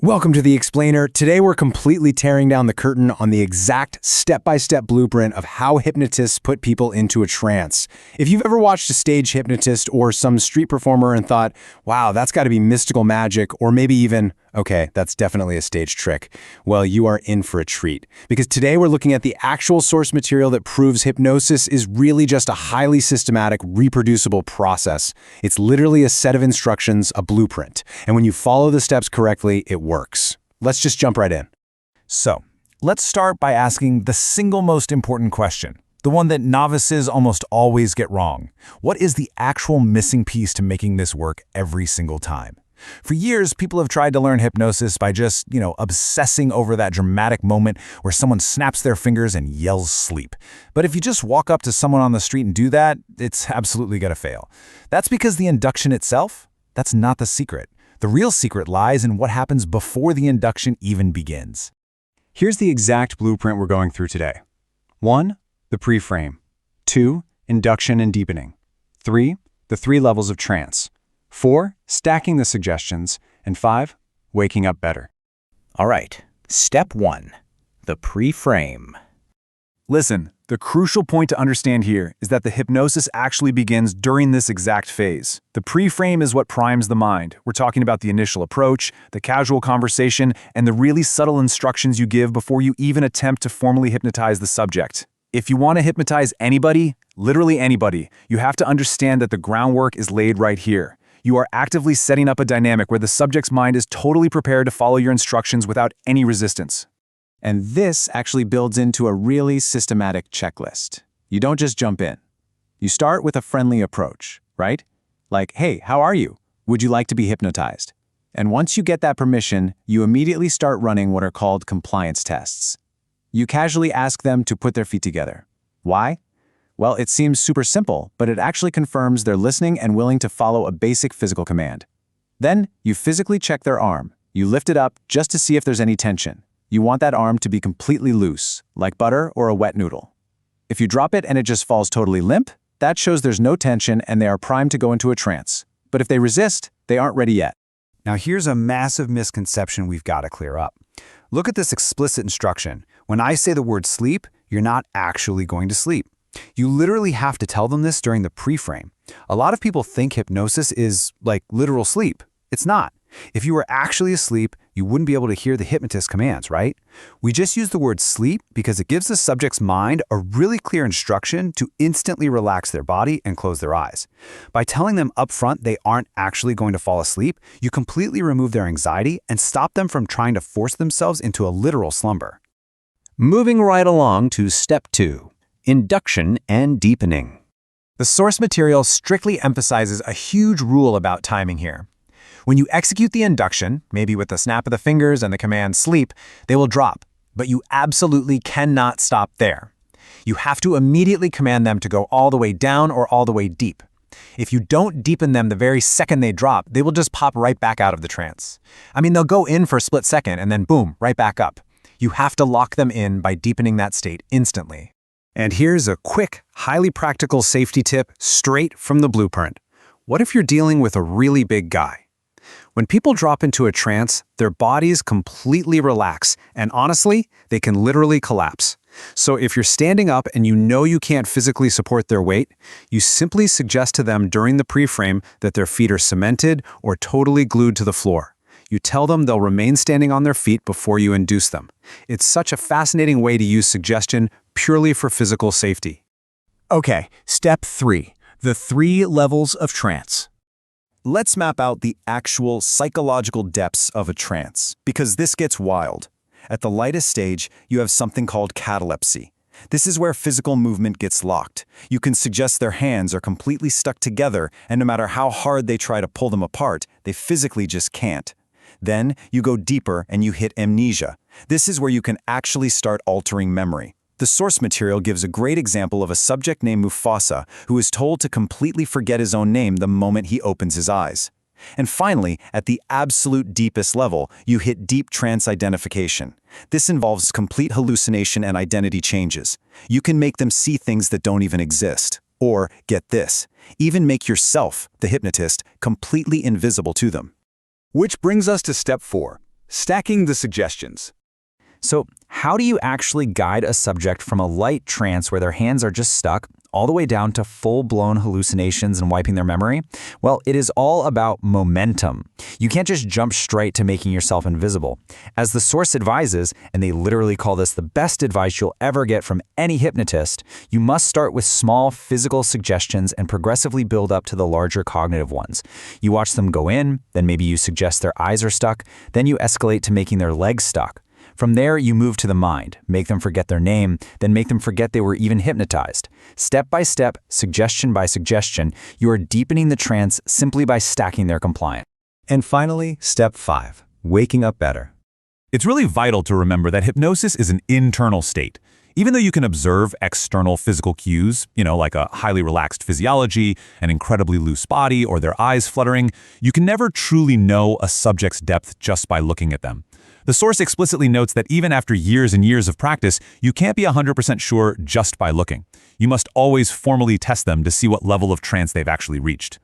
Welcome to The Explainer. Today we're completely tearing down the curtain on the exact step-by-step blueprint of how hypnotists put people into a trance. If you've ever watched a stage hypnotist or some street performer and thought, wow, that's got to be mystical magic, or maybe even, okay, that's definitely a stage trick, well, you are in for a treat. Because today we're looking at the actual source material that proves hypnosis is really just a highly systematic, reproducible process. It's literally a set of instructions, a blueprint. And when you follow the steps correctly, it works. Let's just jump right in. So, let's start by asking the single most important question, the one that novices almost always get wrong. What is the actual missing piece to making this work every single time? For years, people have tried to learn hypnosis by just, obsessing over that dramatic moment where someone snaps their fingers and yells sleep. But if you just walk up to someone on the street and do that, it's absolutely going to fail. That's because the induction itself, that's not the secret. The real secret lies in what happens before the induction even begins. Here's the exact blueprint we're going through today. 1. The pre-frame. 2. Induction and deepening. 3. The 3 levels of trance. 4. Stacking the suggestions. And 5. Waking up better. All right, step 1, the pre-frame. Listen, the crucial point to understand here is that the hypnosis actually begins during this exact phase. The pre-frame is what primes the mind. We're talking about the initial approach, the casual conversation, and the really subtle instructions you give before you even attempt to formally hypnotize the subject. If you want to hypnotize anybody, literally anybody, you have to understand that the groundwork is laid right here. You are actively setting up a dynamic where the subject's mind is totally prepared to follow your instructions without any resistance. And this actually builds into a really systematic checklist. You don't just jump in. You start with a friendly approach, right? Like, hey, how are you? Would you like to be hypnotized? And once you get that permission, you immediately start running what are called compliance tests. You casually ask them to put their feet together. Why? Well, it seems super simple, but it actually confirms they're listening and willing to follow a basic physical command. Then, you physically check their arm. You lift it up just to see if there's any tension. You want that arm to be completely loose, like butter or a wet noodle. If you drop it and it just falls totally limp, that shows there's no tension and they are primed to go into a trance. But if they resist, they aren't ready yet. Now here's a massive misconception we've got to clear up. Look at this explicit instruction. When I say the word sleep, you're not actually going to sleep. You literally have to tell them this during the pre-frame. A lot of people think hypnosis is like literal sleep. It's not. If you were actually asleep, you wouldn't be able to hear the hypnotist's commands, right? We just use the word sleep because it gives the subject's mind a really clear instruction to instantly relax their body and close their eyes. By telling them up front they aren't actually going to fall asleep, you completely remove their anxiety and stop them from trying to force themselves into a literal slumber. Moving right along to step 2, induction and deepening. The source material strictly emphasizes a huge rule about timing here. When you execute the induction, maybe with the snap of the fingers and the command sleep, they will drop, but you absolutely cannot stop there. You have to immediately command them to go all the way down or all the way deep. If you don't deepen them the very second they drop, they will just pop right back out of the trance. They'll go in for a split second and then boom, right back up. You have to lock them in by deepening that state instantly. And here's a quick, highly practical safety tip straight from the blueprint. What if you're dealing with a really big guy? When people drop into a trance, their bodies completely relax, and honestly, they can literally collapse. So if you're standing up and you know you can't physically support their weight, you simply suggest to them during the pre-frame that their feet are cemented or totally glued to the floor. You tell them they'll remain standing on their feet before you induce them. It's such a fascinating way to use suggestion purely for physical safety. Okay, step 3, the 3 levels of trance. Let's map out the actual psychological depths of a trance, because this gets wild. At the lightest stage, you have something called catalepsy. This is where physical movement gets locked. You can suggest their hands are completely stuck together, and no matter how hard they try to pull them apart, they physically just can't. Then, you go deeper and you hit amnesia. This is where you can actually start altering memory. The source material gives a great example of a subject named Mufasa who is told to completely forget his own name the moment he opens his eyes. And finally, at the absolute deepest level, you hit deep trance identification. This involves complete hallucination and identity changes. You can make them see things that don't even exist. Or, get this, even make yourself, the hypnotist, completely invisible to them. Which brings us to step 4, Stacking the suggestions. So, how do you actually guide a subject from a light trance where their hands are just stuck all the way down to full-blown hallucinations and wiping their memory? Well, it is all about momentum. You can't just jump straight to making yourself invisible. As the source advises, and they literally call this the best advice you'll ever get from any hypnotist, you must start with small physical suggestions and progressively build up to the larger cognitive ones. You watch them go in, then maybe you suggest their eyes are stuck, then you escalate to making their legs stuck. From there, you move to the mind, make them forget their name, then make them forget they were even hypnotized. Step by step, suggestion by suggestion, you are deepening the trance simply by stacking their compliance. And finally, step 5, waking up better. It's really vital to remember that hypnosis is an internal state. Even though you can observe external physical cues, like a highly relaxed physiology, an incredibly loose body, or their eyes fluttering, you can never truly know a subject's depth just by looking at them. The source explicitly notes that even after years and years of practice, you can't be 100% sure just by looking. You must always formally test them to see what level of trance they've actually reached.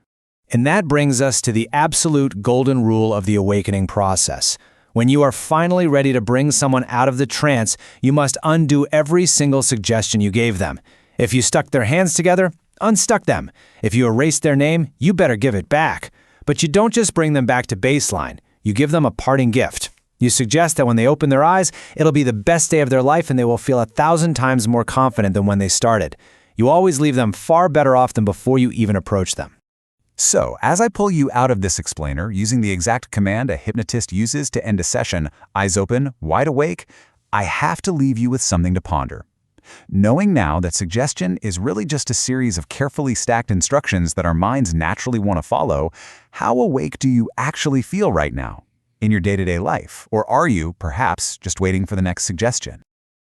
And that brings us to the absolute golden rule of the awakening process. When you are finally ready to bring someone out of the trance, you must undo every single suggestion you gave them. If you stuck their hands together, unstuck them. If you erased their name, you better give it back. But you don't just bring them back to baseline. You give them a parting gift. You suggest that when they open their eyes, it'll be the best day of their life and they will feel 1,000 times more confident than when they started. You always leave them far better off than before you even approach them. So, as I pull you out of this explainer using the exact command a hypnotist uses to end a session, eyes open, wide awake, I have to leave you with something to ponder. Knowing now that suggestion is really just a series of carefully stacked instructions that our minds naturally want to follow, how awake do you actually feel right now? In your day-to-day life? Or are you, perhaps, just waiting for the next suggestion?